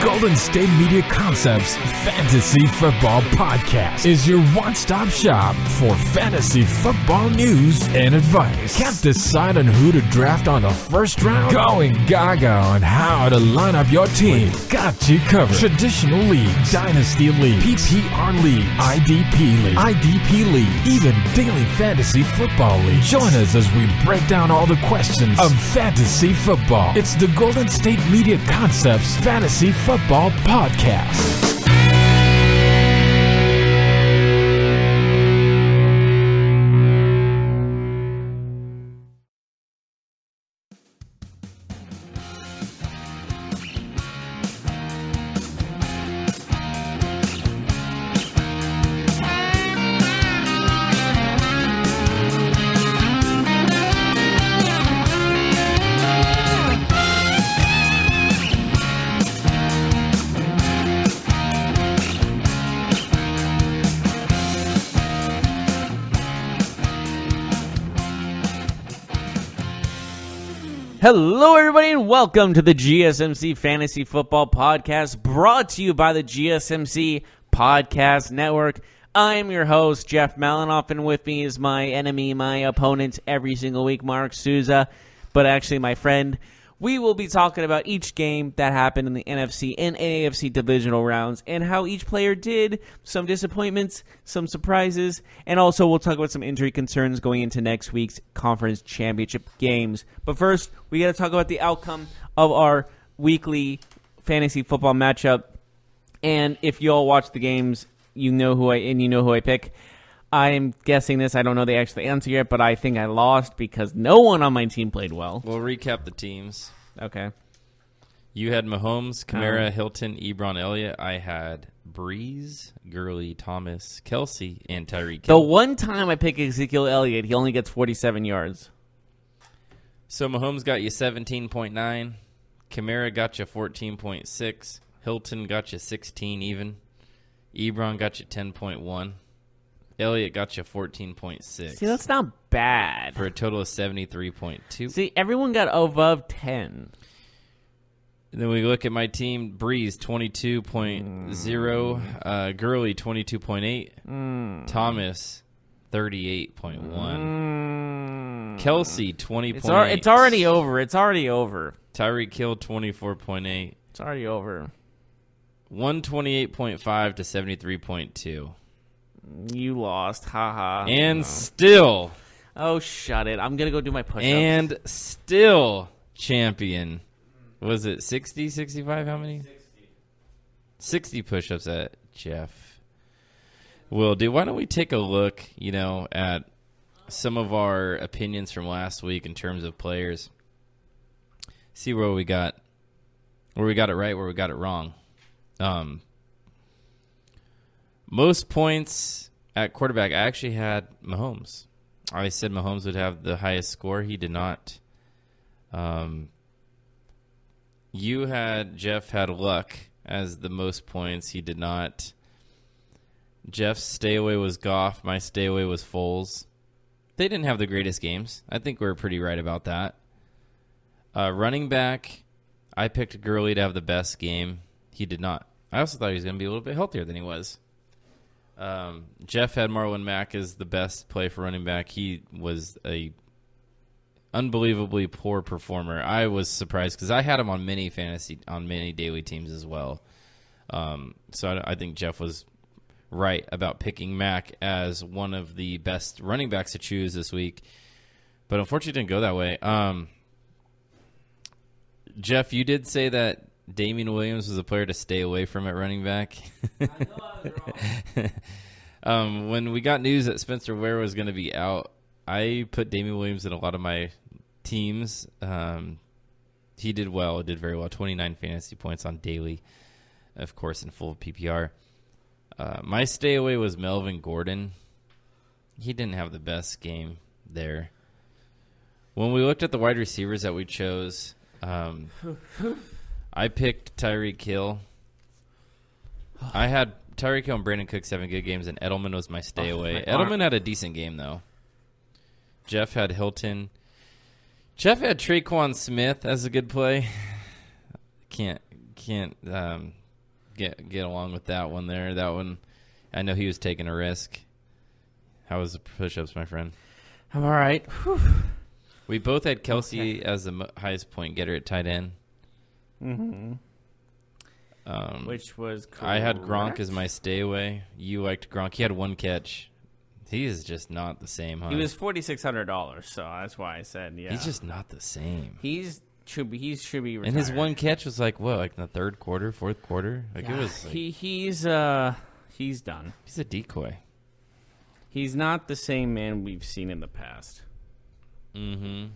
Golden State Media Concepts Fantasy Football Podcast is your one-stop shop for fantasy football news and advice. Can't decide on who to draft on the first round? Going gaga on how to line up your team. Got you covered. Traditional leagues, dynasty leagues, PPR leagues, IDP league, even daily fantasy football league. Join us as we break down all the questions of fantasy football. It's the Golden State Media Concepts Fantasy Football Podcast. Hello, everybody, and welcome to the GSMC Fantasy Football Podcast, brought to you by the GSMC Podcast Network. I am your host, Jeff Malinoff, and with me is my enemy, my opponent every single week, Mark Souza, but actually my friend. We will be talking about each game that happened in the NFC and AFC divisional rounds and how each player did, some disappointments, some surprises, and also we'll talk about some injury concerns going into next week's conference championship games. But first, we got to talk about the outcome of our weekly fantasy football matchup. And if you all watch the games, you know who I pick. I'm guessing this. I don't know the actual answer yet, but I think I lost because no one on my team played well. We'll recap the teams. Okay. You had Mahomes, Kamara, Hilton, Ebron, Elliott. I had Breeze, Gurley, Thomas, Kelsey, and Tyreek Hill. The one time I pick Ezekiel Elliott, he only gets 47 yards. So Mahomes got you 17.9. Kamara got you 14.6. Hilton got you 16 even. Ebron got you 10.1. Elliott got you 14.6. See, that's not bad. For a total of 73.2. See, everyone got above 10. Then we look at my team. Breeze, 22.0. Gurley, 22.8. Thomas, 38.1. Kelsey, 20.8. It's already over. It's already over. Tyreek Hill, 24.8. It's already over. 128.5 to 73.2. You lost. Haha. And still. Oh, shut it. I'm going to go do my push-ups. And still champion. Was it 60, 65? How many? 60 push-ups at Jeff. Will do. Why don't we take a look, at some of our opinions from last week in terms of players. See where we got it right, where we got it wrong. Most points at quarterback, I actually had Mahomes. I said Mahomes would have the highest score. He did not. Jeff had Luck as the most points. He did not. Jeff's stay away was Goff. My stay away was Foles. They didn't have the greatest games. I think we were pretty right about that. Running back, I picked Gurley to have the best game. He did not. I also thought he was going to be a little bit healthier than he was. Jeff had Marlon Mack as the best play for running back. He was a unbelievably poor performer. I was surprised because I had him on many daily teams as well. So I think Jeff was right about picking Mack as one of the best running backs to choose this week. But unfortunately, it didn't go that way. Jeff, you did say that Damian Williams was a player to stay away from at running back. I know I was wrong. When we got news that Spencer Ware was going to be out, I put Damian Williams in a lot of my teams. He did well, did very well. 29 fantasy points on daily, of course, in full PPR. My stay away was Melvin Gordon. He didn't have the best game there. When we looked at the wide receivers that we chose, I picked Tyreek Hill. I had Tyreek Hill and Brandon Cooks having good games, and Edelman was my stay away. Edelman had a decent game, though. Jeff had Hilton. Jeff had Traquan Smith as a good play. Can't can't get along with that one there. That one, I know he was taking a risk. How was the push-ups, my friend? I'm all right. Whew. We both had Kelsey as the highest point getter at tight end. Mm-hmm. Which was correct. I had Gronk as my stay away. You liked Gronk. He had one catch. He is just not the same, huh? He was $4,600, so that's why I said, yeah. He's just not the same. He should be retired. And his one catch was like what, like in the third quarter, fourth quarter? Like yeah, it was. Like, he's done. He's a decoy. He's not the same man we've seen in the past. Mm-hmm.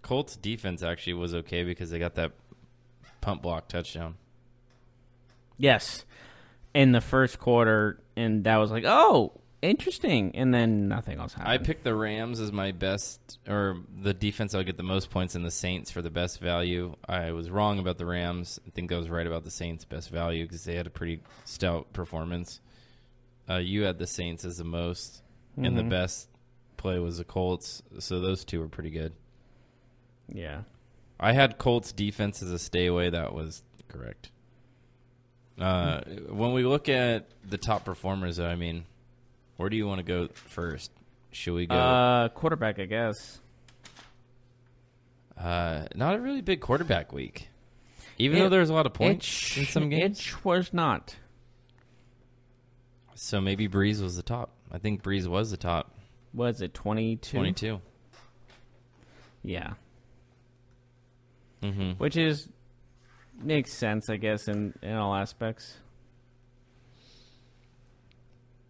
Colts defense actually was okay because they got that pump block touchdown. Yes. In the first quarter, and that was like, oh, interesting. And then nothing else happened. I picked the Rams as my best, or the defense that would get the most points, and the Saints for the best value. I was wrong about the Rams. I think I was right about the Saints' best value because they had a pretty stout performance. You had the Saints as the most, and the best play was the Colts. So those two were pretty good. Yeah. I had Colts defense as a stay away. That was correct. When we look at the top performers, I mean, where do you want to go first? Should we go quarterback, I guess. Not a really big quarterback week, even though there's a lot of points in some games. It was not. So maybe Breeze was the top. I think Breeze was the top. Was it 22? 22. Yeah. Mm-hmm. Which makes sense, I guess, in all aspects.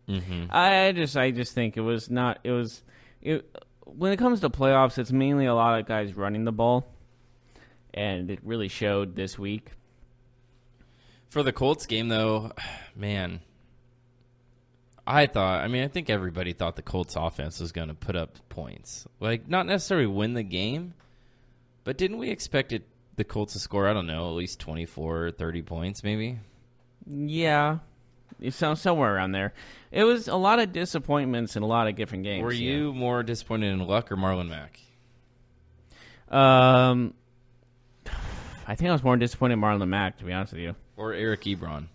Mm-hmm. I just think it was not. When it comes to playoffs, it's mainly a lot of guys running the ball, and it really showed this week. For the Colts game, though, man, I think everybody thought the Colts offense was going to put up points. Like, not necessarily win the game, but didn't we expect the Colts to score, I don't know, at least 24 or 30 points maybe? Yeah. It sounds somewhere around there. It was a lot of disappointments in a lot of different games. Were you more disappointed in Luck or Marlon Mack? I think I was more disappointed in Marlon Mack, to be honest with you. Or Eric Ebron?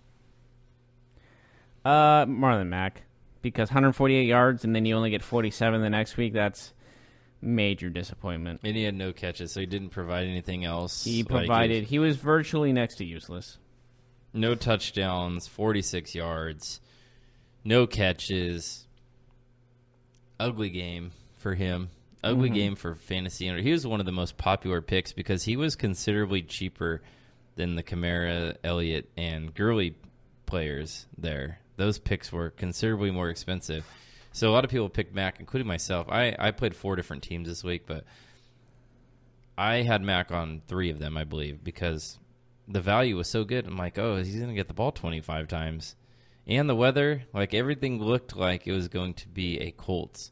Marlon Mack. Because 148 yards and then you only get 47 the next week, that's major disappointment. And he had no catches, so he didn't provide anything else. He was virtually next to useless. No touchdowns, 46 yards, no catches. Ugly game for him. Ugly game for fantasy. He was one of the most popular picks because he was considerably cheaper than the Kamara, Elliott, and Gurley players there. Those picks were considerably more expensive. So a lot of people picked Mac, including myself. I played 4 different teams this week, but I had Mac on 3 of them, I believe, because the value was so good. I'm like, oh, he's going to get the ball 25 times. And the weather, like everything looked like it was going to be a Colts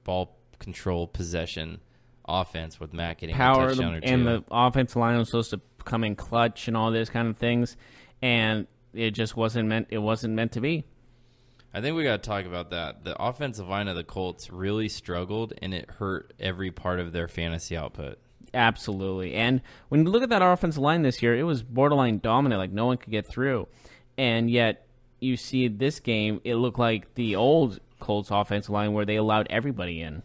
ball control possession offense with Mac getting power, a touchdown or two. And the offensive line was supposed to come in clutch and all this kind of things, and it just wasn't meant. It wasn't meant to be. I think we got to talk about that. The offensive line of the Colts really struggled, and it hurt every part of their fantasy output. Absolutely. And when you look at that offensive line this year, it was borderline dominant, like no one could get through. And yet you see this game, it looked like the old Colts offensive line where they allowed everybody in.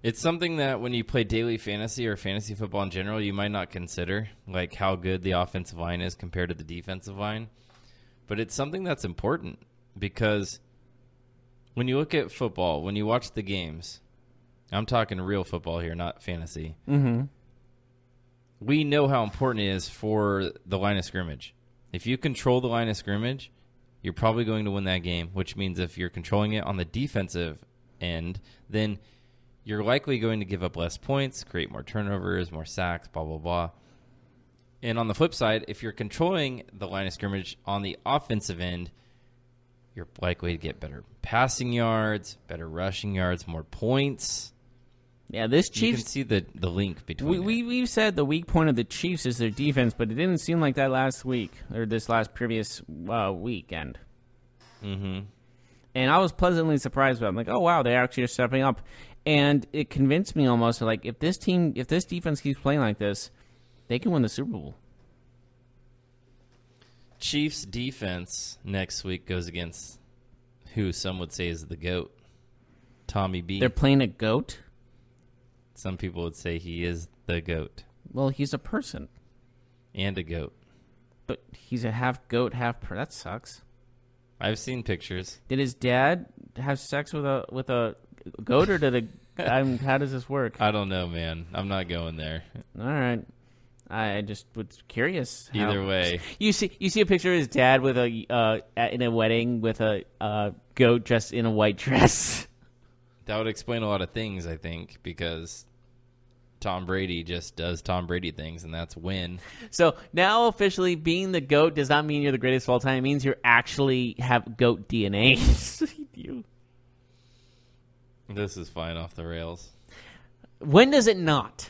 It's something that when you play daily fantasy or fantasy football in general, you might not consider, like how good the offensive line is compared to the defensive line. But it's something that's important because when you look at football, when you watch the games, I'm talking real football here, not fantasy. Mm-hmm. We know how important it is for the line of scrimmage. If you control the line of scrimmage, you're probably going to win that game, which means if you're controlling it on the defensive end, then you're likely going to give up less points, create more turnovers, more sacks, blah, blah, blah. And on the flip side, if you're controlling the line of scrimmage on the offensive end, you're likely to get better passing yards, better rushing yards, more points. Yeah, this Chiefs. You can see the link between. We've said the weak point of the Chiefs is their defense, but it didn't seem like that last week or this last previous weekend. Mm-hmm. And I was pleasantly surprised about it. I'm like, oh wow, they actually are stepping up, and it convinced me almost like if this defense keeps playing like this, They can win the Super Bowl. Chiefs defense next week goes against who some would say is the GOAT, Tommy B. They're playing a goat? Some people would say he is the GOAT. Well, he's a person. And a GOAT. But he's a half goat, half that sucks. I've seen pictures. Did his dad have sex with a goat, or did how does this work? I don't know, man. I'm not going there. All right. I just was curious. Either way. You see a picture of his dad with in a wedding with a goat dressed in a white dress. That would explain a lot of things, I think, because Tom Brady just does Tom Brady things, and that's win. So now officially being the GOAT does not mean you're the greatest of all time. It means you actually have GOAT DNA. This is flying off the rails. When does it not?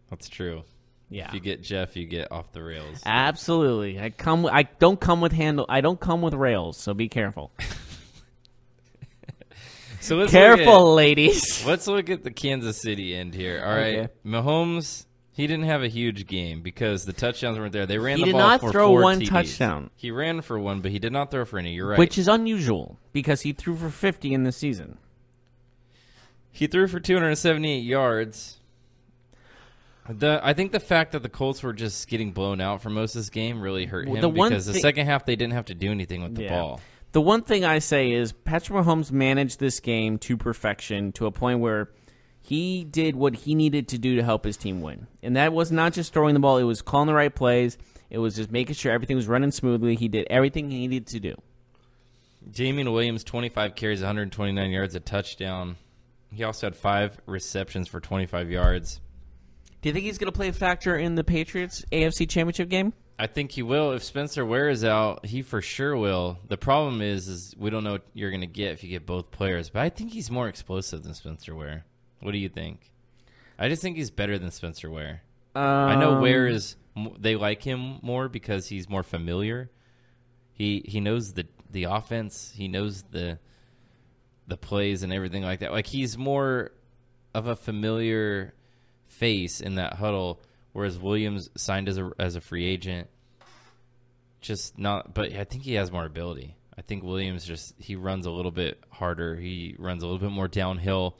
That's true. Yeah. If you get Jeff, you get off the rails. Absolutely. I don't come with rails, so be careful. So ladies. Let's look at the Kansas City end here. All right. Okay. Mahomes, he didn't have a huge game because the touchdowns weren't there. They ran He the did ball not for throw 4 one TDs. touchdown. He ran for one, but he did not throw for any. You're right. Which is unusual because he threw for 50 in the season. He threw for 278 yards. I think the fact that the Colts were just getting blown out for most of this game really hurt him because the second half they didn't have to do anything with the ball. The one thing I say is Patrick Mahomes managed this game to perfection to a point where he did what he needed to do to help his team win. And that was not just throwing the ball. It was calling the right plays. It was just making sure everything was running smoothly. He did everything he needed to do. Damian Williams, 25 carries, 129 yards, a touchdown. He also had 5 receptions for 25 yards. Do you think he's going to play a factor in the Patriots AFC Championship game? I think he will. If Spencer Ware is out, he for sure will. The problem is we don't know what you're going to get if you get both players. But I think he's more explosive than Spencer Ware. What do you think? I just think he's better than Spencer Ware. I know Ware is. They like him more because he's more familiar. He knows the offense. He knows the plays and everything like that. Like he's more of a familiar face in that huddle. Whereas Williams signed as a free agent, just not. But I think he has more ability. I think Williams he runs a little bit harder. He runs a little bit more downhill.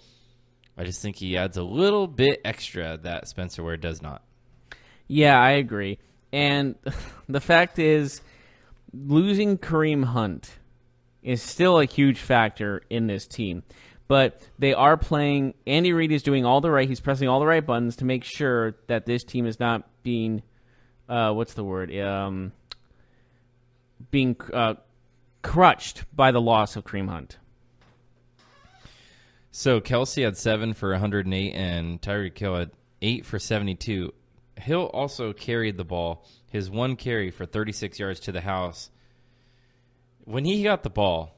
I just think he adds a little bit extra that Spencer Ware does not. Yeah, I agree. And the fact is, losing Kareem Hunt is still a huge factor in this team. But they are playing. Andy Reid is doing all the right. He's pressing all the right buttons to make sure that this team is not being, being crushed by the loss of Kareem Hunt. So Kelsey had 7 for 108, and Tyreek Hill had 8 for 72. Hill also carried the ball. His one carry for 36 yards to the house. When he got the ball.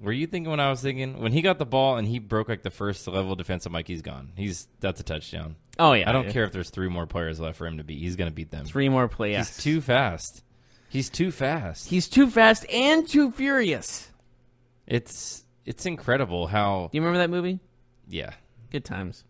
Were you thinking what I was thinking? When he got the ball and he broke like the first level of defense, I'm like, he's gone. That's a touchdown. Oh, yeah. I don't care if there's 3 more players left for him to beat. He's going to beat them. 3 more plays. He's too fast. He's too fast. He's too fast and too furious. It's incredible how... Do you remember that movie? Yeah. Good times.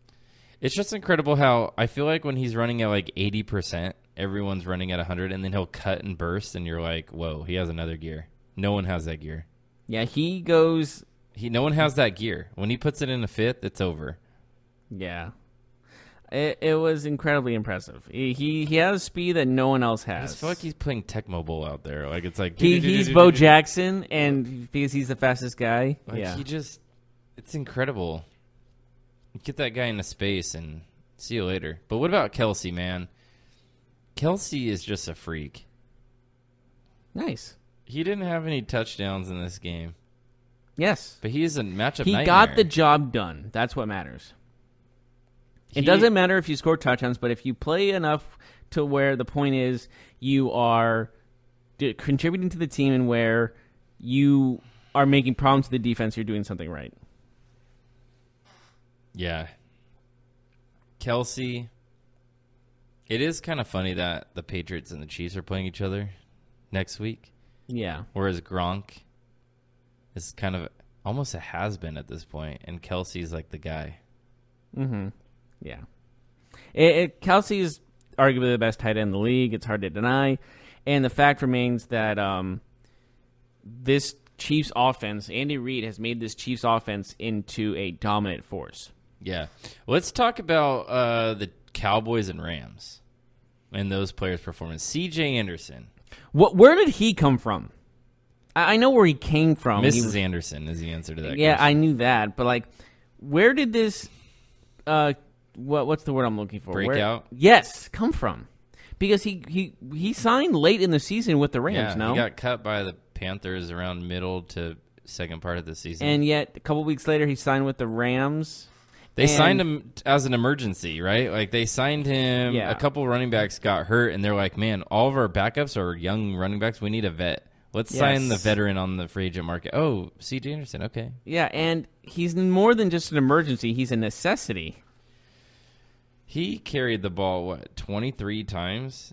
It's just incredible how I feel like when he's running at like 80%, everyone's running at 100, and then he'll cut and burst, and you're like, whoa, he has another gear. No one has that gear. Yeah, he goes... No one has that gear. When he puts it in a fifth, it's over. Yeah. It was incredibly impressive. He has speed that no one else has. I just feel like he's playing Tecmo Bowl out there. Like it's like... He's Bo Jackson, and because he's the fastest guy. Like yeah. It's incredible. Get that guy into space and see you later. But what about Kelsey, man? Kelsey is just a freak. Nice. He didn't have any touchdowns in this game. Yes. But he is a matchup nightmare. He got the job done. That's what matters. It doesn't matter if you score touchdowns, but if you play enough to where the point is you are contributing to the team and where you are making problems to the defense, you're doing something right. Yeah. Kelsey, it is kind of funny that the Patriots and the Chiefs are playing each other next week. Yeah. Whereas Gronk is kind of almost a has-been at this point, and Kelsey's like the guy. Mm-hmm. Yeah. Kelsey is arguably the best tight end in the league. It's hard to deny. And the fact remains that this Chiefs offense, Andy Reid has made this Chiefs offense into a dominant force. Yeah. Let's talk about the Cowboys and Rams and those players' performance. C.J. Anderson. Where did he come from? I know where he came from. Mrs. Anderson is the answer to that Yeah, question. I knew that. But, like, where did this what's the word I'm looking for? Breakout? Yes, come from. Because he signed late in the season with the Rams, He got cut by the Panthers around middle to second part of the season. And yet, a couple weeks later, he signed with the Rams. They signed him as an emergency, right? Like, they signed him. Yeah. A couple running backs got hurt, and they're like, man, all of our backups are young running backs. We need a vet. Let's sign the veteran on the free agent market. Oh, C.J. Anderson, okay. Yeah, and he's more than just an emergency. He's a necessity. He carried the ball, 23 times?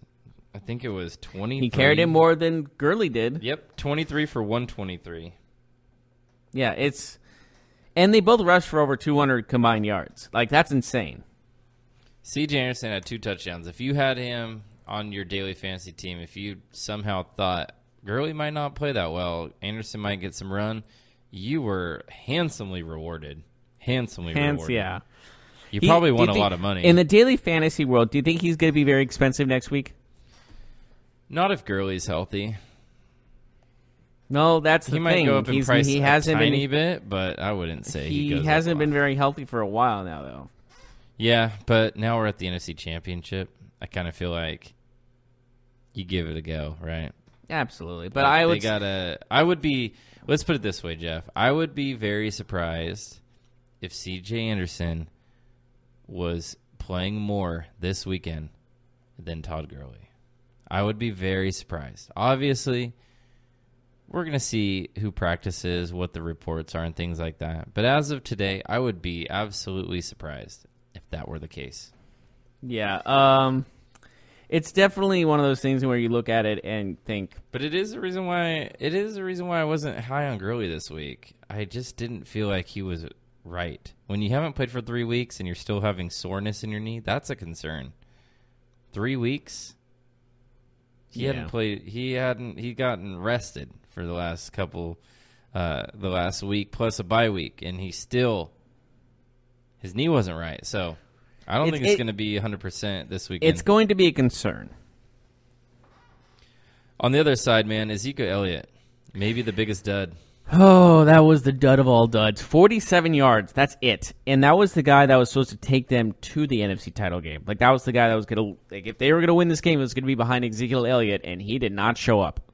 I think it was 23. He carried it more than Gurley did. Yep, 23 for 123. Yeah, and they both rushed for over 200 combined yards. Like, that's insane. C.J. Anderson had 2 touchdowns. If you had him on your daily fantasy team, if you somehow thought Gurley might not play that well, Anderson might get some run, you were handsomely rewarded. Rewarded. Yeah. You probably won a lot of money. In the daily fantasy world, do you think he's going to be very expensive next week? Not if Gurley's healthy. No, that's the thing. thing. He might go up in price he hasn't a tiny bit, but I wouldn't say he goes hasn't up been very healthy for a while now, though. Yeah, but now we're at the NFC Championship. I kind of feel like you give it a go, right? Absolutely, but I would be. Let's put it this way, Jeff. I would be very surprised if C.J. Anderson was playing more this weekend than Todd Gurley. I would be very surprised. Obviously, we're going to see who practices, what the reports are, and things like that. But as of today, I would be absolutely surprised if that were the case. Yeah, it's definitely one of those things where you look at it and think. But it is the reason why I wasn't high on Gurley this week. I just didn't feel like he was right. When you haven't played for 3 weeks and you're still having soreness in your knee, that's a concern. 3 weeks? He hadn't played. He gotten rested for the last the last week plus a bye week, and his knee wasn't right. So I don't think it's going to be 100% this weekend. It's going to be a concern. On the other side, man, Ezekiel Elliott, maybe the biggest dud. Oh, that was the dud of all duds. 47 yards. That's it. And that was the guy that was supposed to take them to the NFC title game. Like, that was the guy that was going to, like, if they were going to win this game, it was going to be behind Ezekiel Elliott, and he did not show up.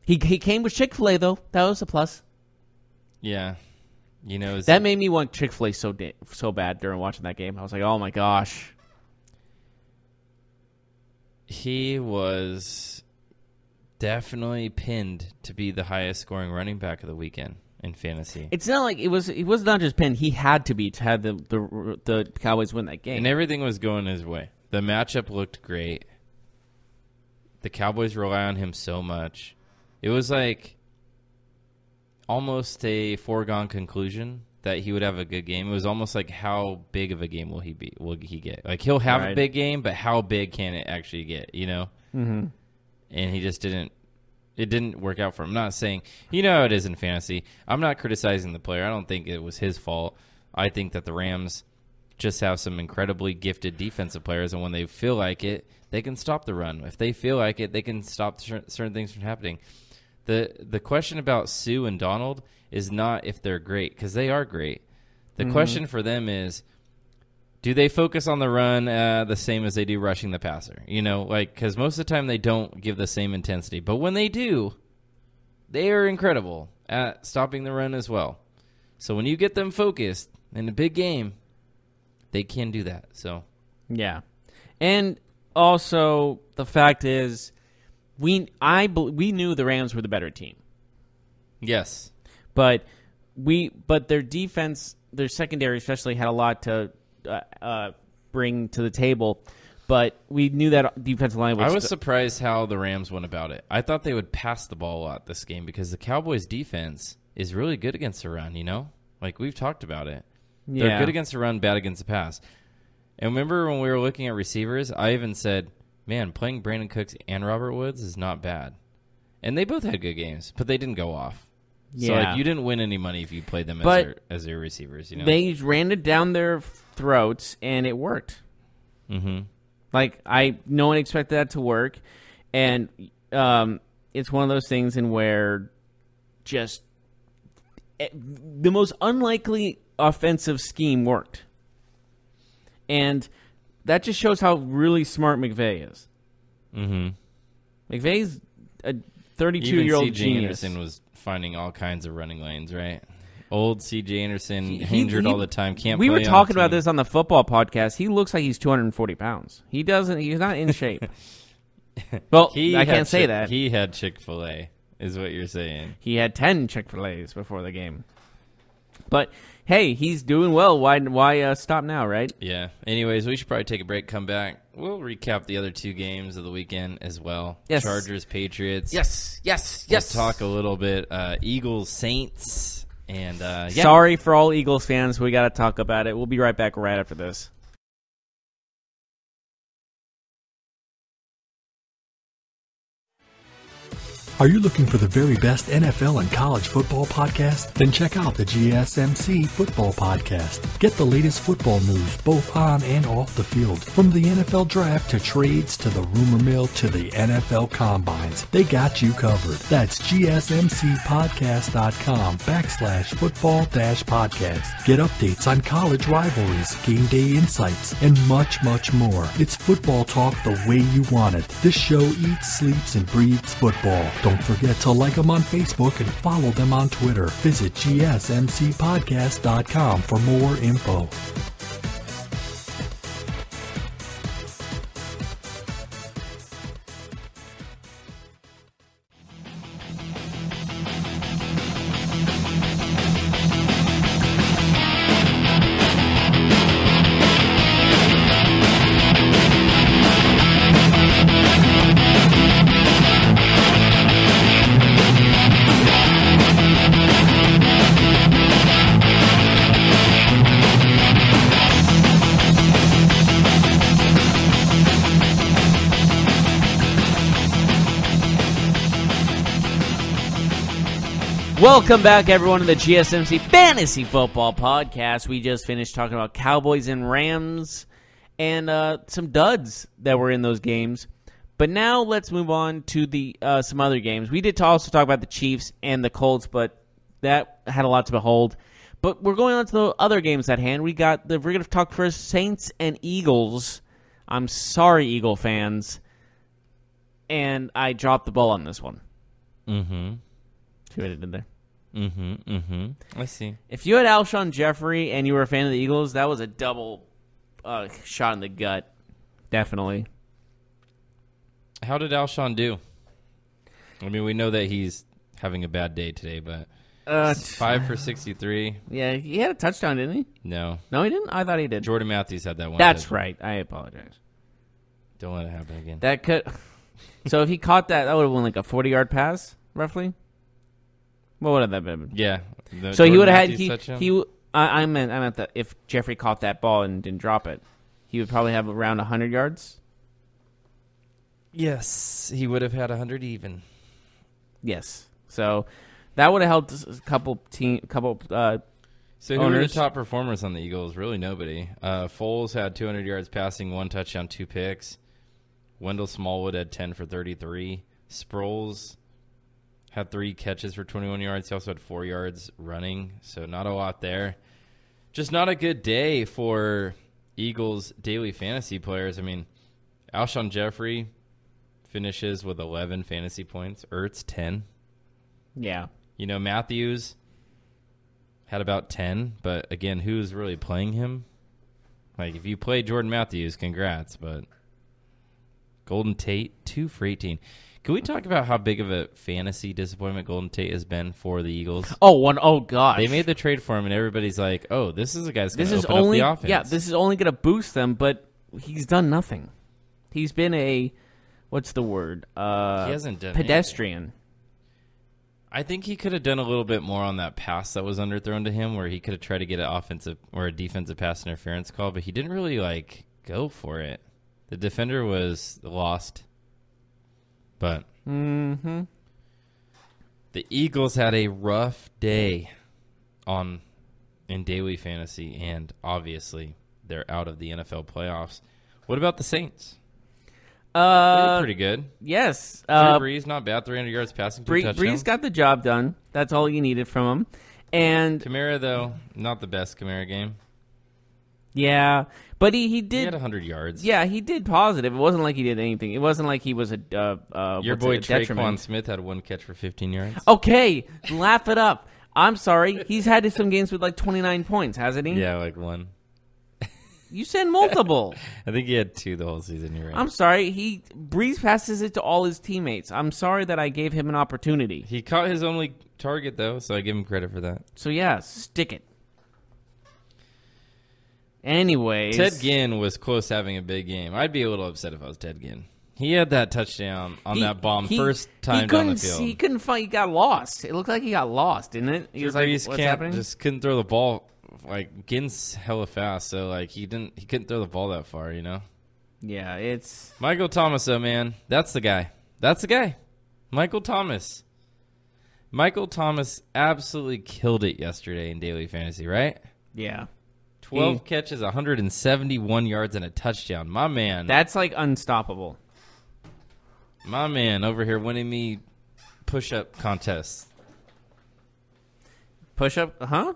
He came with Chick-fil-A, though. That was a plus. Yeah. You know, that made me want Chick-fil-A so bad during watching that game. I was like, oh, my gosh. He was definitely pinned to be the highest scoring running back of the weekend in fantasy. It's not like it was not just pinned. He had to be to have the Cowboys win that game. And everything was going his way. The matchup looked great. The Cowboys rely on him so much. It was like almost a foregone conclusion that he would have a good game. It was almost like, how big of a game will he get? Like, he'll have a big game, but how big can it actually get, you know? Mm-hmm. And he just didn't. It didn't work out for him. I'm not saying, you know how it is in fantasy. I'm not criticizing the player. I don't think it was his fault. I think that the Rams just have some incredibly gifted defensive players, and when they feel like it, they can stop the run. If they feel like it, they can stop certain things from happening. The question about Sue and Donald is not if they're great, because they are great. The question for them is, do they focus on the run the same as they do rushing the passer? You know, like, because most of the time they don't give the same intensity. But when they do, they are incredible at stopping the run as well. So when you get them focused in a big game, they can do that. So yeah. And also, the fact is, we knew the Rams were the better team. Yes. But their defense, their secondary especially, had a lot to bring to the table, but we knew that defensive line was... I was surprised how the Rams went about it. I thought they would pass the ball a lot this game because the Cowboys' defense is really good against the run, you know? Like, we've talked about it. Yeah. They're good against the run, bad against the pass. And remember when we were looking at receivers, I even said, man, playing Brandon Cooks and Robert Woods is not bad. And they both had good games, but they didn't go off. So like, you didn't win any money if you played them as your receivers. You know? They ran it down their throats, and it worked. Mm-hmm. Like, no one expected that to work. And it's one of those things in where just the most unlikely offensive scheme worked. And that just shows how really smart McVay is. Mm-hmm. McVay's a 32-year-old C.J. genius. Anderson was finding all kinds of running lanes, right? Old C.J. Anderson, injured all the time, can't play. We were talking about this on the football podcast. He looks like he's 240 pounds. He's not in shape. Well, I can't say that. He had Chick-fil-A, is what you're saying. He had 10 Chick-fil-A's before the game. But, hey, he's doing well. Why stop now, right? Yeah. Anyways, we should probably take a break, come back. We'll recap the other two games of the weekend as well. Yes. Chargers, Patriots. Yes. We'll talk a little bit Eagles, Saints, and Sorry for all Eagles fans. We got to talk about it. We'll be right back right after this. Are you looking for the very best NFL and college football podcast? Then check out the GSMC Football Podcast. Get the latest football news both on and off the field. From the NFL Draft to trades to the rumor mill to the NFL Combines, they got you covered. That's GSMCpodcast.com/football-podcast. Get updates on college rivalries, game day insights, and much, much more. It's football talk the way you want it. This show eats, sleeps, and breathes football. Don't forget to like them on Facebook and follow them on Twitter. Visit GSMCpodcast.com for more info. Welcome back, everyone, to the GSMC Fantasy Football Podcast. We just finished talking about Cowboys and Rams and some duds that were in those games. But now let's move on to the some other games. We did also talk about the Chiefs and the Colts, but that had a lot to behold. But we're going on to the other games at hand. We're going to talk first Saints and Eagles. I'm sorry, Eagle fans. And I dropped the ball on this one. Mm-hmm. See what I did there? I see. If you had Alshon Jeffrey and you were a fan of the Eagles, that was a double shot in the gut. Definitely. How did Alshon do? I mean, we know that he's having a bad day today, but 5 for 63. Yeah, he had a touchdown, didn't he? No. No, he didn't? I thought he did. Jordan Matthews had that one. That's right. I apologize. Don't let it happen again. That could. So if he caught that, that would have been like a 40-yard pass, roughly. What would have that been? Yeah. So he would have had I meant that if Jeffrey caught that ball and didn't drop it, he would probably have around 100 yards. Yes, he would have had 100 even. Yes. So that would have helped a couple. So who were the top performers on the Eagles? Really nobody. Foles had 200 yards passing, 1 touchdown, 2 picks. Wendell Smallwood had 10 for 33. Sproles had 3 catches for 21 yards. He also had 4 yards running, so not a lot there. Just not a good day for Eagles daily fantasy players. I mean, Alshon Jeffrey finishes with 11 fantasy points. Ertz, 10. Yeah. You know, Matthews had about 10, but again, who's really playing him? Like, if you play Jordan Matthews, congrats, but Golden Tate, 2 for 18. Can we talk about how big of a fantasy disappointment Golden Tate has been for the Eagles? Oh gosh. They made the trade for him, and everybody's like, oh, this is a guy that's going to open up the offense. Yeah, this is only going to boost them, but he's done nothing. He's been a, what's the word? He hasn't done pedestrian. I think he could have done a little bit more on that pass that was underthrown to him, where he could have tried to get an offensive or a defensive pass interference call, but he didn't really go for it. The defender was lost. But the Eagles had a rough day in daily fantasy, and obviously they're out of the NFL playoffs. What about the Saints? They were pretty good. Yes. Drew Brees, not bad. 300 yards passing, 2 touchdowns. Brees got the job done. That's all you needed from him. And Kamara, though, not the best Kamara game. Yeah, but he did. He had 100 yards. Yeah, he did positive. It wasn't like he did anything. It wasn't like he was Your boy Traquan Smith had 1 catch for 15 yards. Okay, laugh it up. I'm sorry. He's had some games with like 29 points, hasn't he? Yeah, like 1. You said multiple. I think he had 2 the whole season. You're right. I'm sorry. Brees passes it to all his teammates. I'm sorry that I gave him an opportunity. He caught his only target, though, so I give him credit for that. So, yeah, stick it. Anyways. Ted Ginn was close to having a big game. I'd be a little upset if I was Ted Ginn. He had that touchdown on that bomb first time down the field. He couldn't fight. He got lost. It looked like he got lost, didn't it? He was like, what's happening? Just couldn't throw the ball. Like, Ginn's hella fast, so like he couldn't throw the ball that far, you know? Yeah, it's... Michael Thomas, though, man. That's the guy. Michael Thomas. Michael Thomas absolutely killed it yesterday in daily fantasy, right? Yeah. 12 catches, 171 yards, and a touchdown. My man. That's like unstoppable. My man over here winning me push-up contests. Push-up? Huh?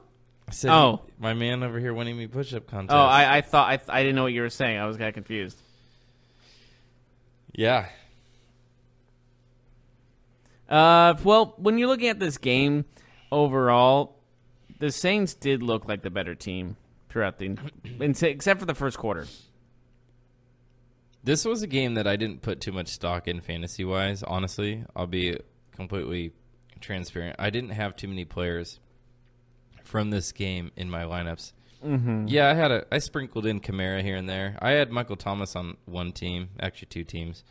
I said, my man over here winning me push-up contests. Oh, I thought I didn't know what you were saying. I was kind of confused. Yeah. Well, when you're looking at this game overall, the Saints did look like the better team throughout except for the first quarter. This was a game that I didn't put too much stock in fantasy-wise, honestly. I'll be completely transparent. I didn't have too many players from this game in my lineups. Mm-hmm. Yeah, I sprinkled in Kamara here and there. I had Michael Thomas on one team, actually 2 teams,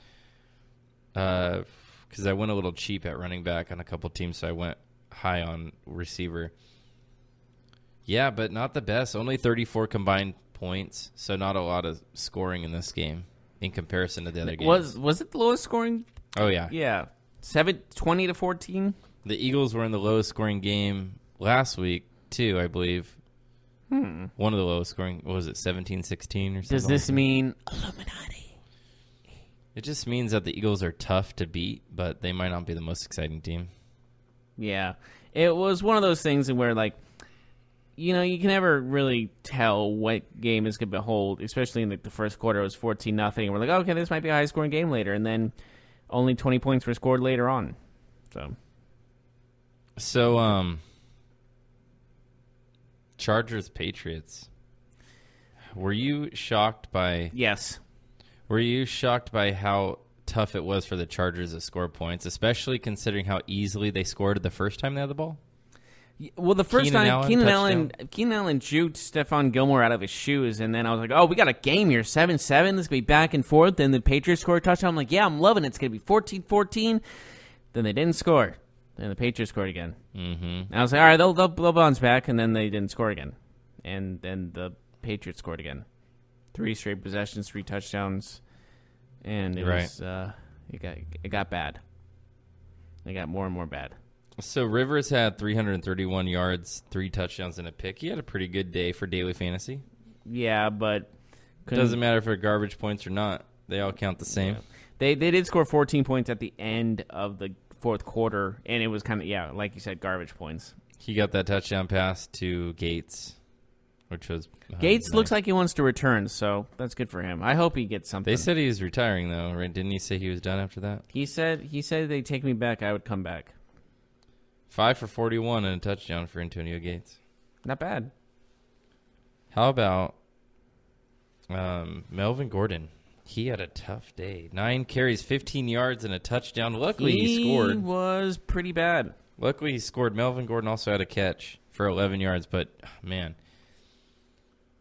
because I went a little cheap at running back on a couple teams, so I went high on receiver. Yeah, but not the best. Only 34 combined points, so not a lot of scoring in this game in comparison to the other games. Was it the lowest scoring? Oh, yeah. Yeah. 20-14? The Eagles were in the lowest scoring game last week, too, I believe. One of the lowest scoring, what was it, 17-16 or something? Does this mean Illuminati? It just means that the Eagles are tough to beat, but they might not be the most exciting team. Yeah. It was one of those things where, like, you know, you can never really tell what game is going to hold, especially in the first quarter. It was 14-0. We're like, okay, this might be a high-scoring game later, and then only 20 points were scored later on. So, Chargers-Patriots. Were you shocked by... Yes. Were you shocked by how tough it was for the Chargers to score points, especially considering how easily they scored the first time they had the ball? Well, the first time, Keenan Allen juked Stephon Gilmore out of his shoes, and then I was like, oh, we got a game here, 7-7. This is going to be back and forth. Then the Patriots scored a touchdown. I'm like, yeah, I'm loving it. It's going to be 14-14. Then they didn't score. Then the Patriots scored again. Mm-hmm. And I was like, all right, they'll bounce back, and then they didn't score again. And then the Patriots scored again. 3 straight possessions, 3 touchdowns, and it was it got bad. It got more and more bad. So Rivers had 331 yards, 3 touchdowns, and a pick. He had a pretty good day for daily fantasy. Yeah, but doesn't matter if they're garbage points or not. They all count the same. Yeah. They did score 14 points at the end of the fourth quarter, and it was kind of, like you said, garbage points. He got that touchdown pass to Gates, which was Gates nice. Looks like he wants to return, so that's good for him. I hope he gets something. They said he was retiring, though, right? Didn't he say he was done after that? He said they'd take me back, I would come back. 5 for 41 and a touchdown for Antonio Gates. Not bad. How about Melvin Gordon? He had a tough day. 9 carries, 15 yards, and a touchdown. Luckily, he scored. He was pretty bad. Luckily, he scored. Melvin Gordon also had a catch for 11 yards. But, man,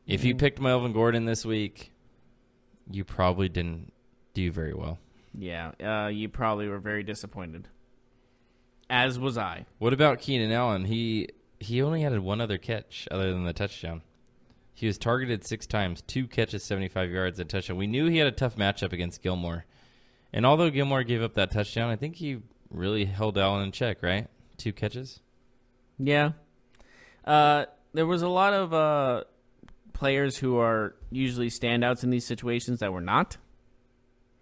if you picked Melvin Gordon this week, you probably didn't do very well. Yeah, you probably were very disappointed. As was I. What about Keenan Allen? He only had one other catch other than the touchdown. He was targeted 6 times, 2 catches, 75 yards, and a touchdown. We knew he had a tough matchup against Gilmore. And although Gilmore gave up that touchdown, I think he really held Allen in check, right? 2 catches? Yeah. There was a lot of players who are usually standouts in these situations that were not.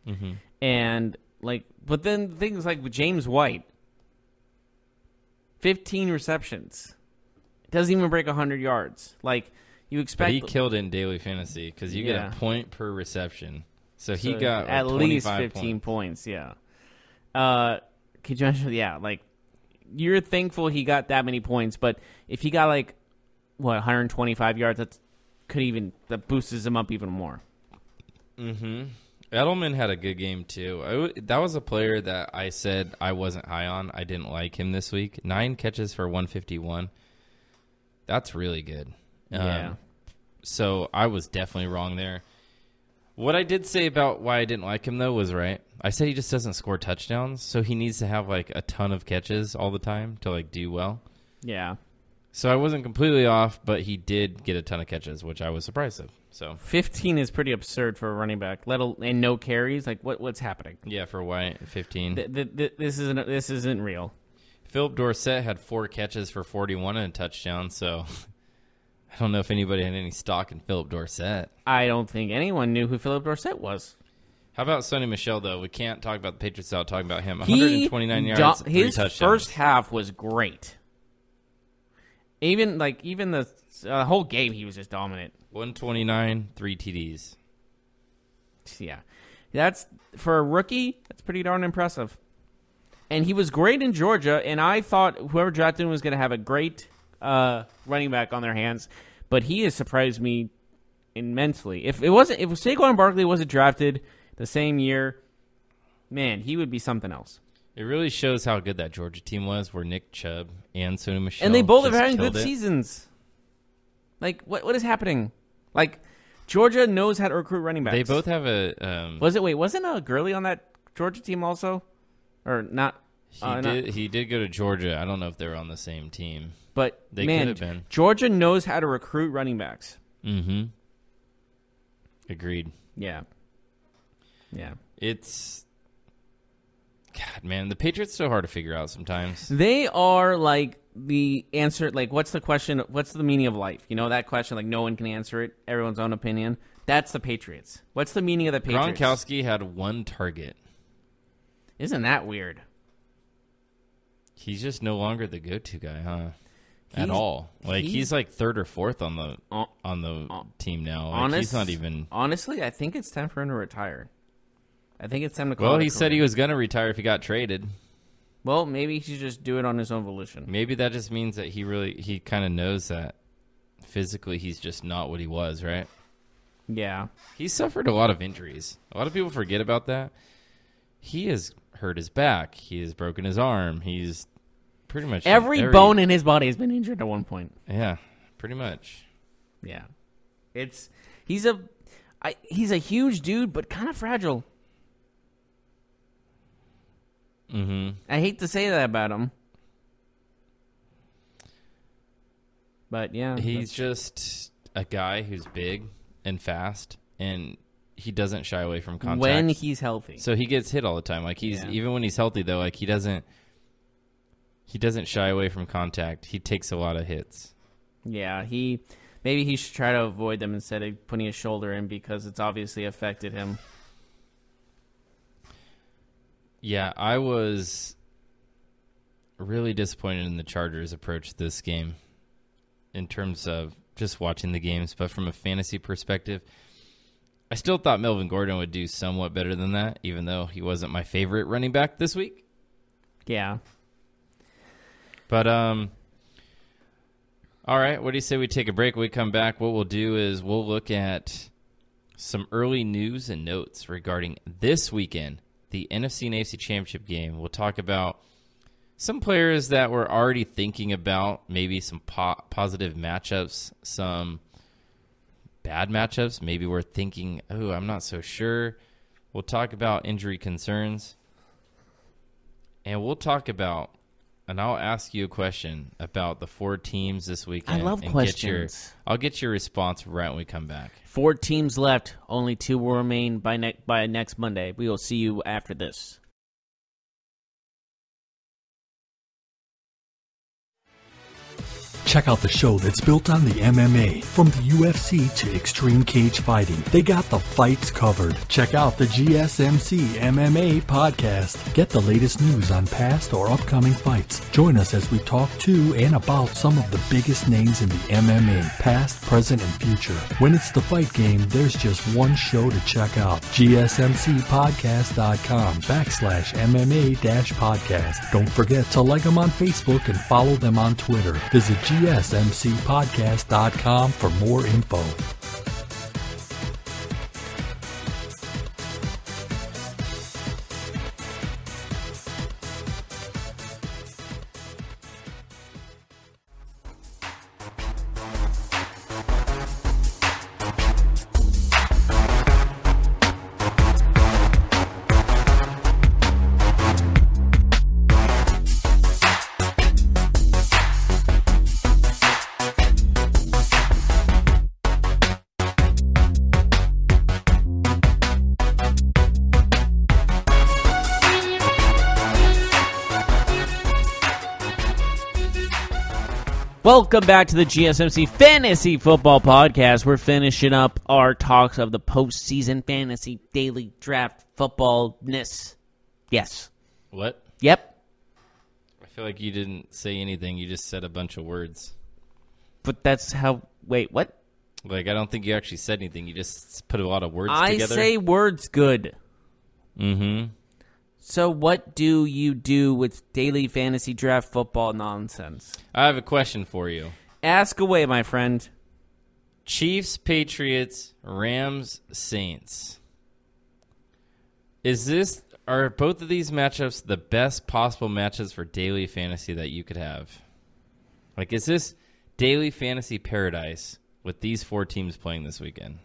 Mm-hmm. And, but then things like with James White, 15 receptions. Doesn't even break 100 yards. You expect. But he killed it in daily fantasy because you get a point per reception. So he got at least 15 points. Yeah. Could you imagine? Yeah, you're thankful he got that many points, but if he got 125 yards, that boosts him up even more. Mm-hmm. Edelman had a good game too. That was a player that I said I wasn't high on. I didn't like him this week. 9 catches for 151. That's really good. Yeah. So I was definitely wrong there. What I did say about why I didn't like him, though, was right. I said he just doesn't score touchdowns, so he needs to have, a ton of catches all the time to, do well. Yeah. So I wasn't completely off, but he did get a ton of catches, which I was surprised of. So 15 is pretty absurd for a running back, and no carries. What's happening? Yeah, for White, 15. This isn't real. Philip Dorsett had 4 catches for 41 and a touchdown, so I don't know if anybody had any stock in Philip Dorsett. I don't think anyone knew who Philip Dorsett was. How about Sonny Michel, though? We can't talk about the Patriots without talking about him. 129 yards, 3 his touchdowns. First half was great. Even the whole game, he was just dominant. 129, 3 TDs. Yeah. That's, for a rookie, that's pretty darn impressive. And he was great in Georgia, and I thought whoever drafted him was going to have a great running back on their hands, but he has surprised me immensely. If Saquon Barkley wasn't drafted the same year, man, he would be something else. It really shows how good that Georgia team was, where Nick Chubb and Sonny Michel and they both have had killed good it. seasons. What is happening? Georgia knows how to recruit running backs. They both have a. Wasn't Gurley on that Georgia team also, or not? He did go to Georgia. I don't know if they were on the same team. But, they could have been. Georgia knows how to recruit running backs. Mm-hmm. Agreed. Yeah. Yeah. It's... God, man, the Patriots are so hard to figure out sometimes. They are the answer, what's the question, what's the meaning of life? You know that question, no one can answer it, everyone's own opinion. That's the Patriots. What's the meaning of the Patriots? Gronkowski had 1 target. Isn't that weird? He's just no longer the go-to guy, huh? At all. He's 3rd or 4th on the team now. He's not even... Honestly, I think it's time for him to retire. I think it's time to call Well, he said he was going to retire if he got traded. Well, maybe he should just do it on his own volition. Maybe that just means that he kind of knows that physically he's just not what he was, right? Yeah. He suffered a lot of injuries. A lot of people forget about that. He has hurt his back. He has broken his arm. He's pretty much... Every bone in his body has been injured at one point. Yeah, pretty much. Yeah. He's a huge dude, but kind of fragile. Mm-hmm. I hate to say that about him. But, yeah. He's just a guy who's big and fast, and he doesn't shy away from contact. When he's healthy. So he gets hit all the time. Even when he's healthy, though, he doesn't shy away from contact. He takes a lot of hits. Yeah, maybe he should try to avoid them instead of putting his shoulder in because it's obviously affected him. Yeah, I was really disappointed in the Chargers' approach to this game in terms of just watching the games. But from a fantasy perspective, I still thought Melvin Gordon would do somewhat better than that, even though he wasn't my favorite running back this week. Yeah. But, all right, what do you say we take a break? When we come back, what we'll do is we'll look at some early news and notes regarding this weekend, the NFC and AFC Championship game. We'll talk about some players that we're already thinking about, maybe some positive matchups, some bad matchups. Maybe we're thinking, I'm not so sure. We'll talk about injury concerns. And we'll talk about and I'll ask you a question about the 4 teams this weekend. I love questions. I'll get your response right when we come back. 4 teams left. Only 2 will remain by next Monday. We will see you after this. Check out the show that's built on the MMA. From the UFC to extreme cage fighting, they got the fights covered. Check out the GSMC MMA podcast. Get the latest news on past or upcoming fights. Join us as we talk to and about some of the biggest names in the MMA, past, present, and future. When it's the fight game, there's just one show to check out. GSMCpodcast.com/MMA-podcast. Don't forget to like them on Facebook and follow them on Twitter. Visit GSMCpodcast.com for more info. Welcome back to the GSMC Fantasy Football Podcast. We're finishing up our talks of the postseason fantasy daily draft footballness. Yes. What? Yep. I feel like you didn't say anything. You just said a bunch of words. But that's how... Wait, what? Like, I don't think you actually said anything. You just put a lot of words I together. say words good. Mm-hmm. So what do you do with daily fantasy draft football nonsense? I have a question for you. Ask away, my friend. Chiefs, Patriots, Rams, Saints. Are both of these matchups the best possible matchups for daily fantasy that you could have? Like, is this daily fantasy paradise with these 4 teams playing this weekend?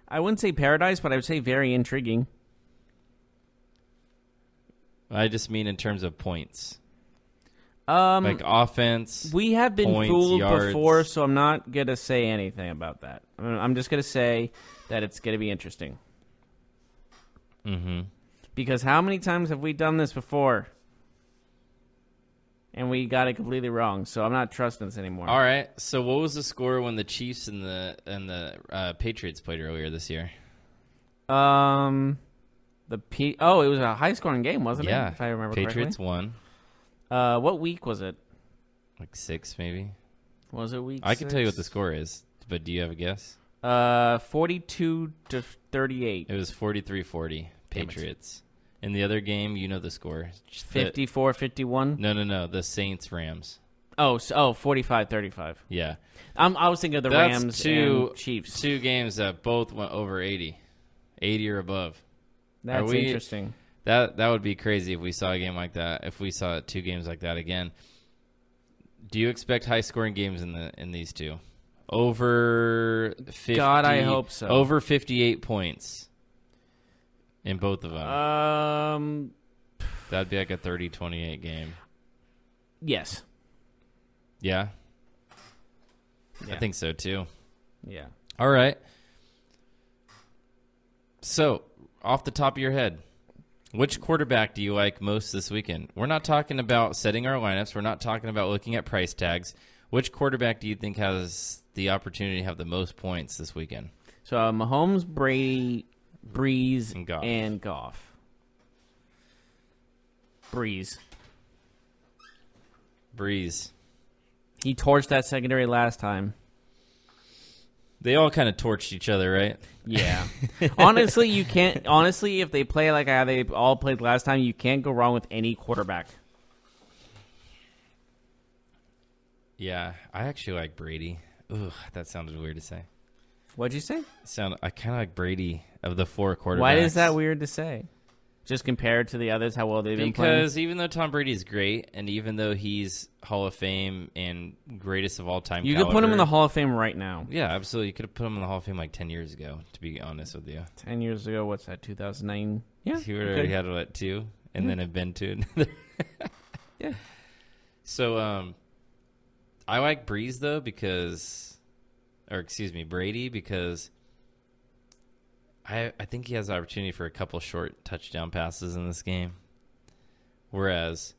I wouldn't say paradise, but I would say very intriguing. I just mean in terms of points. Like offense. We have been points, fooled yards. before, so I'm not going to say anything about that. I'm just going to say that it's going to be interesting. Mm-hmm. Because how many times have we done this before? And we got it completely wrong, so I'm not trusting this anymore. All right. So what was the score when the Chiefs and the Patriots played earlier this year? It was a high-scoring game, wasn't it? Yeah. If I remember Patriots correctly. won. What week was it? Like 6, maybe. Was it week I can tell you 6? what the score is, but do you have a guess? 42-38. It was 43-40, Patriots. In the other game, you know the score. 54-51? No. The Saints-Rams. Oh, 45-35. Yeah. I was thinking of the That's Rams and Chiefs. 2 games that both went over 80. 80 or above. That's interesting. That would be crazy if we saw a game like that. If we saw 2 games like that again. Do you expect high-scoring games in these 2? Over 50. God, I hope so. Over 58 points in both of them. That'd be like a 30-28 game. Yes. Yeah? I think so too. Yeah. All right. So, off the top of your head, which quarterback do you like most this weekend? We're not talking about setting our lineups. We're not talking about looking at price tags. Which quarterback do you think has the opportunity to have the most points this weekend? So, Mahomes, Brady, Breeze, and Goff. Breeze. He torched that secondary last time. They all kind of torched each other, right? Yeah. Honestly, you can't. Honestly, if they play like how they all played last time, you can't go wrong with any quarterback. Yeah, I actually like Brady. Ugh, that sounded weird to say. What'd you say? I kind of like Brady of the 4 quarterbacks. Why is that weird to say? Just compared to the others, how well they've been playing? Because even though Tom Brady's great, and even though he's Hall of Fame and greatest of all time You caliber, could put him in the Hall of Fame right now. Yeah, absolutely. You could have put him in the Hall of Fame like 10 years ago, to be honest with you. 10 years ago, what's that, 2009? Yeah. He would already had, 2, and then have been to another. Yeah. So, I like Breeze though Brady because I think he has the opportunity for a couple short touchdown passes in this game. Whereas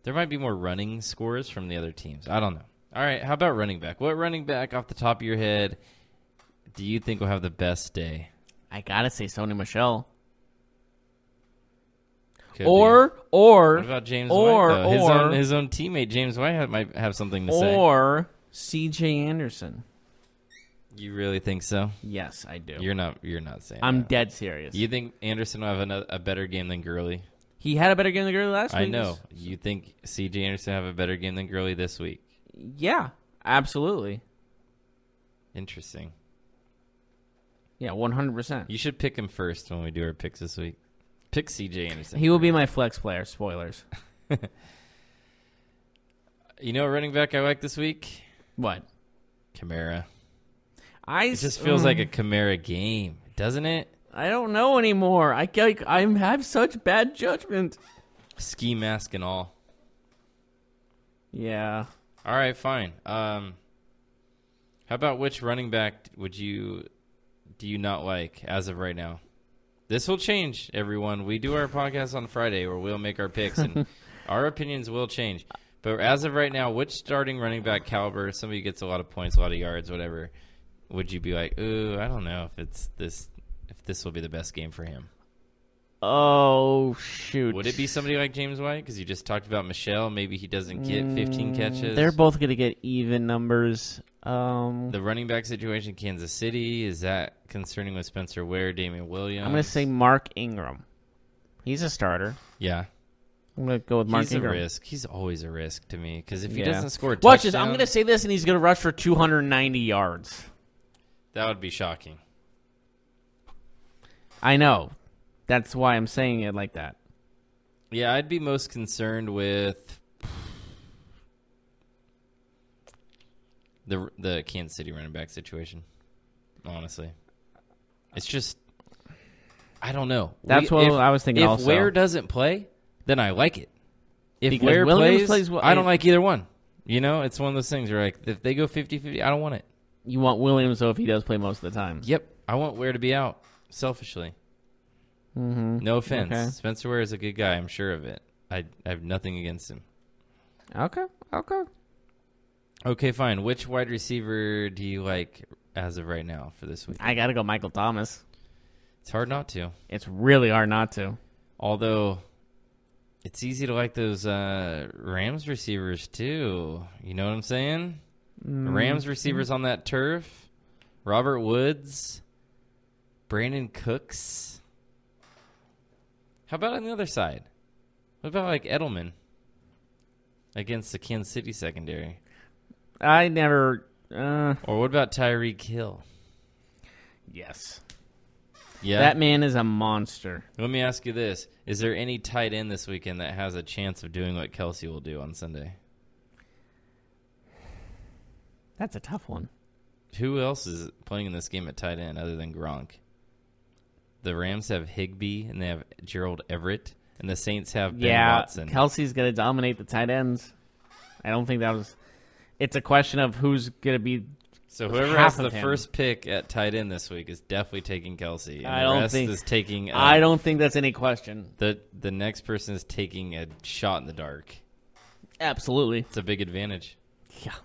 there might be more running scores from the other teams. I don't know. All right, how about running back? What running back off the top of your head do you think will have the best day? I gotta say Sony Michel. Could Or what about James or- White, though? or- His own teammate James White might have something to say. Or C.J. Anderson. You really think so? Yes, I do. You're not saying I'm that. dead serious. You think Anderson will have a better game than Gurley? He had a better game than Gurley last week. I know. You think C.J. Anderson will have a better game than Gurley this week? Yeah, absolutely. Interesting. Yeah, 100%. You should pick him first when we do our picks this week. Pick C.J. Anderson. He will be my flex player. Spoilers. You know what running back I like this week? What? Kamara. It just feels like a Kamara game, doesn't it? I don't know anymore. I have such bad judgment. Ski mask and all. Yeah. All right, fine. How about which running back do you not like as of right now? This will change, everyone. We do our podcast on Friday where we'll make our picks, and our opinions will change. But as of right now, which starting running back caliber, somebody who gets a lot of points, a lot of yards, whatever, would you be like, ooh, I don't know if this will be the best game for him? Oh, shoot. Would it be somebody like James White? Because you just talked about Michelle. Maybe he doesn't get 15 catches. They're both going to get even numbers. The running back situation, Kansas City, is that concerning with Spencer Ware, Damian Williams? I'm going to say Mark Ingram. He's a starter. Yeah. I'm going to go with Mark Ingram. He's a risk. He's always a risk to me because if he doesn't score a Watch touchdown, this. I'm going to say this, and he's going to rush for 290 yards. that would be shocking. I know. That's why I'm saying it like that. Yeah, I'd be most concerned with the Kansas City running back situation, honestly. It's just, I don't know. That's what I was thinking if also. If Ware doesn't play, then I like it. If Because Ware Williams plays, well, I don't like either one. You know, it's one of those things where, like, if they go 50-50, I don't want it. You want Williams, though, if he does play most of the time. Yep. I want Ware to be out, selfishly. Mm-hmm. No offense. Okay. Spencer Ware is a good guy. I'm sure of it. I have nothing against him. Okay. Okay, fine. Which wide receiver do you like as of right now for this week? I got to go Michael Thomas. It's hard not to. It's really hard not to. Although, it's easy to like those Rams receivers, too. You know what I'm saying? Rams receivers on that turf. Robert Woods. Brandon Cooks. How about on the other side? What about, like, Edelman against the Kansas City secondary? I never... Or what about Tyreek Hill? Yes. Yeah. That man is a monster. Let me ask you this. Is there any tight end this weekend that has a chance of doing what Kelsey will do on Sunday? That's a tough one. Who else is playing in this game at tight end other than Gronk? The Rams have Higbee, and they have Gerald Everett, and the Saints have Ben Watson. Kelsey's going to dominate the tight ends. I don't think that was... It's a question of who's going to be... So whoever has the first pick at tight end this week is definitely taking Kelsey. And I the don't rest think is taking... I don't think that's any question. The next person is taking a shot in the dark. Absolutely. It's a big advantage. Yeah.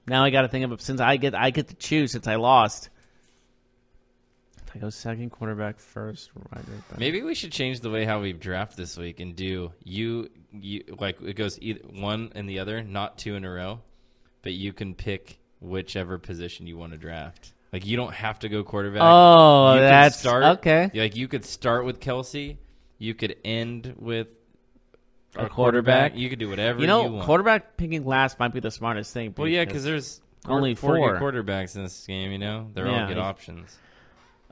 Now I got to think of it since I get to choose since I lost. If I go second quarterback first, right back. Maybe we should change the way how we draft this week and do you like it goes either one and the other, not two in a row, but you can pick whichever position you want to draft. Like you don't have to go quarterback. Oh, you that's start, okay. Like you could start with Kelsey, you could end with a quarterback. You could do whatever you want. Quarterback picking last might be the smartest thing. Well, yeah, because there's only 4 4 good quarterbacks in this game. You know, they're all good options.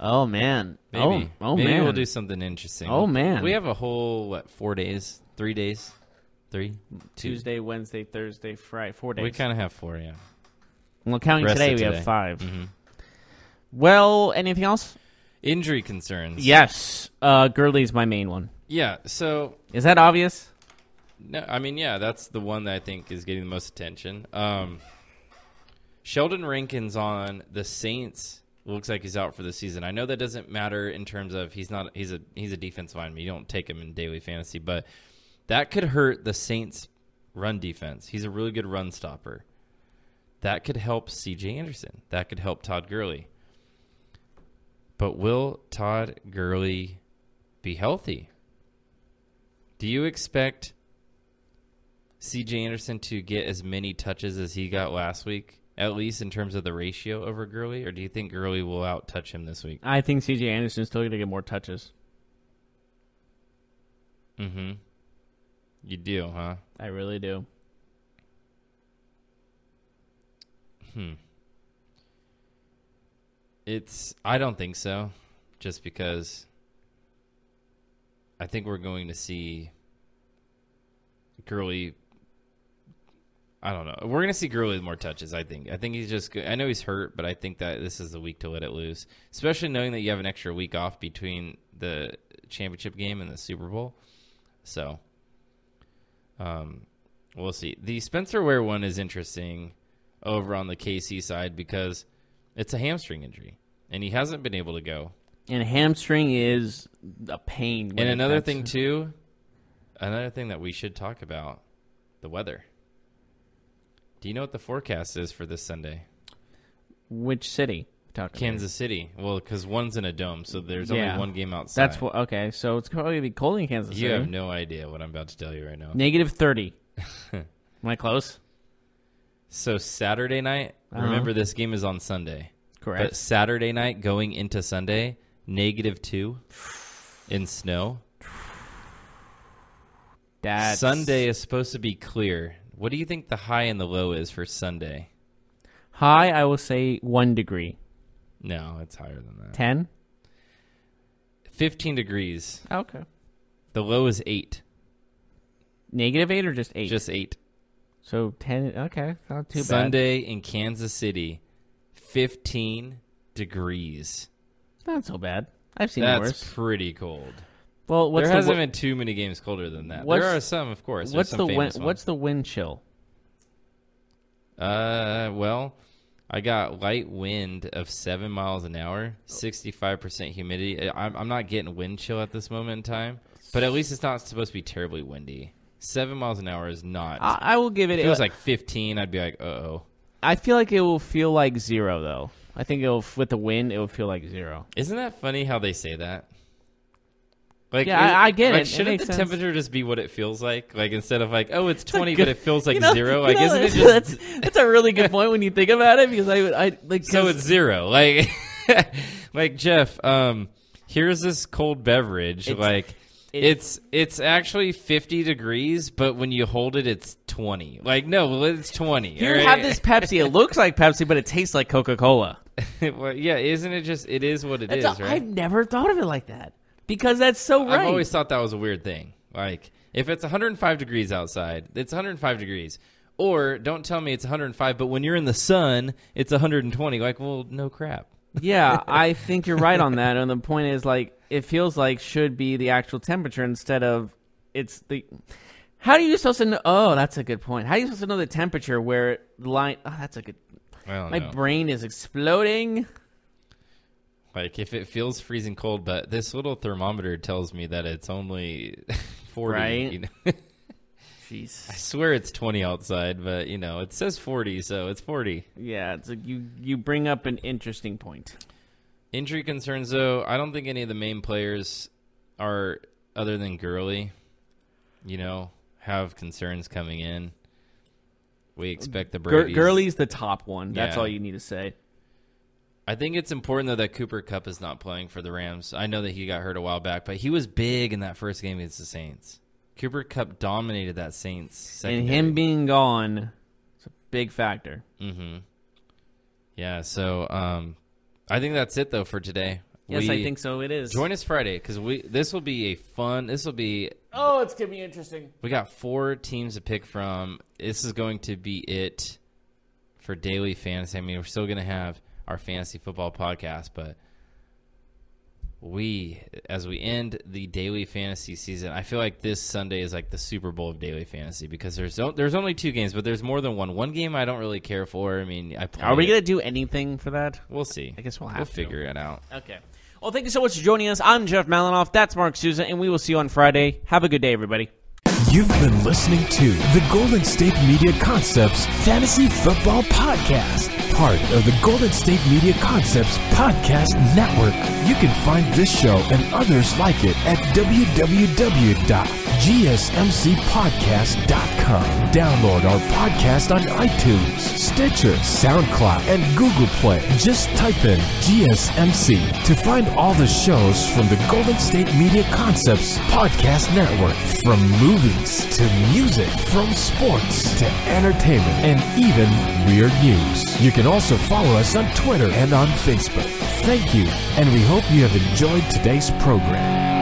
Oh man! Maybe. Maybe man. We'll do something interesting. Oh man! We have a whole 4 days, 3 days, 3, Tuesday, Wednesday, Thursday, Friday, 4 days. We kind of have 4, yeah. Well, counting Rest today, of we today. have 5. Mm-hmm. Well, anything else? Injury concerns. Yes, Gurley's my main one. Yeah. So is that obvious? No, I mean, yeah, that's the one that I think is getting the most attention. Sheldon Rankins on the Saints looks like he's out for the season. I know that doesn't matter in terms of he's a defensive lineman. You don't take him in daily fantasy, but that could hurt the Saints' run defense. He's a really good run stopper. That could help C.J. Anderson. That could help Todd Gurley. But will Todd Gurley be healthy? Do you expect C.J. Anderson to get as many touches as he got last week, at least in terms of the ratio over Gurley? Or do you think Gurley will out-touch him this week? I think C.J. Anderson's still going to get more touches. Mm-hmm. You do, huh? I really do. I don't think so, just because I think we're going to see Gurley. I don't know. We're going to see Gurley with more touches, I think. I think he's just good. I know he's hurt, but I think that this is the week to let it loose, especially knowing that you have an extra week off between the championship game and the Super Bowl. So, we'll see. The Spencer Ware one is interesting over on the KC side because it's a hamstring injury, and he hasn't been able to go. And hamstring is a pain. And another thing, too, another thing that we should talk about, the weather. Do you know what the forecast is for this Sunday? Which city? Kansas City. Well, because one's in a dome, so there's only one game outside. That's what. Okay, so it's probably going to be cold in Kansas City. You have no idea what I'm about to tell you right now. -30. Am I close? So Saturday night, remember this game is on Sunday. Correct. But Saturday night going into Sunday, -2 in snow. Sunday is supposed to be clear. What do you think the high and the low is for Sunday? High, I will say 1 degree. No, it's higher than that. 10? 15 degrees. Okay. The low is 8. -8 or just 8? Just 8. So 10, okay, not too bad. Sunday in Kansas City, 15 degrees. Not so bad. I've seen That's worse. pretty cold. Well, there hasn't been too many games colder than that. There are some, of course. What's the wind chill? Well, I got light wind of 7 miles an hour, 65% humidity. I'm not getting wind chill at this moment in time, but at least it's not supposed to be terribly windy. 7 miles an hour is not. I will give it. If it was like 15, I'd be like, uh-oh. I feel like it will feel like 0, though. I think with the wind, it will feel like 0. Isn't that funny how they say that? Like, yeah, I get it. Shouldn't the temperature just be what it feels like? Like, instead of like, oh, it's 20, but it feels like 0. Like, isn't it just... That's a really good point when you think about it, because I like... So it's 0. Like, like Jeff, here's this cold beverage. It's actually 50 degrees, but when you hold it, it's 20. Like, no, it's 20. Here, right? Have this Pepsi. It looks like Pepsi, but it tastes like Coca-Cola. Well, yeah, isn't it just... It is what it is, right? I've never thought of it like that. Because that's so right. I've always thought that was a weird thing. Like, if it's 105 degrees outside, it's 105 degrees. Or don't tell me it's 105, but when you're in the sun, it's 120. Like, well, no crap. Yeah, I think you're right on that. And the point is, like, it feels like should be the actual temperature instead of it's the... How are you supposed to know? Oh, that's a good point. How are you supposed to know the temperature where the line... Oh, that's a good... My brain is exploding. Like, if it feels freezing cold, but this little thermometer tells me that it's only 40. Right? You know? Jeez. I swear it's 20 outside, but, you know, it says 40, so it's 40. Yeah, it's like you bring up an interesting point. Injury concerns, though, I don't think any of the main players are, other than Gurley, you know, have concerns coming in. We expect the Brady's. Gurley's the top one. That's Yeah. all you need to say. I think it's important, though, that Cooper Kupp is not playing for the Rams. I know that he got hurt a while back, but he was big in that first game against the Saints. Cooper Kupp dominated that Saints secondary. And him being gone is a big factor. Mm-hmm. Yeah, so I think that's it, though, for today. Yes, I think so. It is. Join us Friday, because this will be a fun... Oh, it's going to be interesting. We got 4 teams to pick from. This is going to be it for daily fantasy. I mean, we're still going to have our fantasy football podcast, but as we end the daily fantasy season, I feel like this Sunday is like the Super Bowl of daily fantasy because there's only 2 games, but there's more than one. One game I don't really care for. I mean, are we going to do anything for that? We'll see. I guess we'll figure it out. Okay. Well, thank you so much for joining us. I'm Jeff Malinoff. That's Mark Souza, and we will see you on Friday. Have a good day, everybody. You've been listening to the Golden State Media Concepts Fantasy Football Podcast, part of the Golden State Media Concepts Podcast Network. You can find this show and others like it at www.gsmcpodcast.com. Download our podcast on iTunes, Stitcher, SoundCloud, and Google Play. Just type in GSMC to find all the shows from the Golden State Media Concepts Podcast Network, from movies to music, from sports to entertainment, and even weird news. You can also follow us on Twitter and on Facebook. Thank you, and we hope you have enjoyed today's program.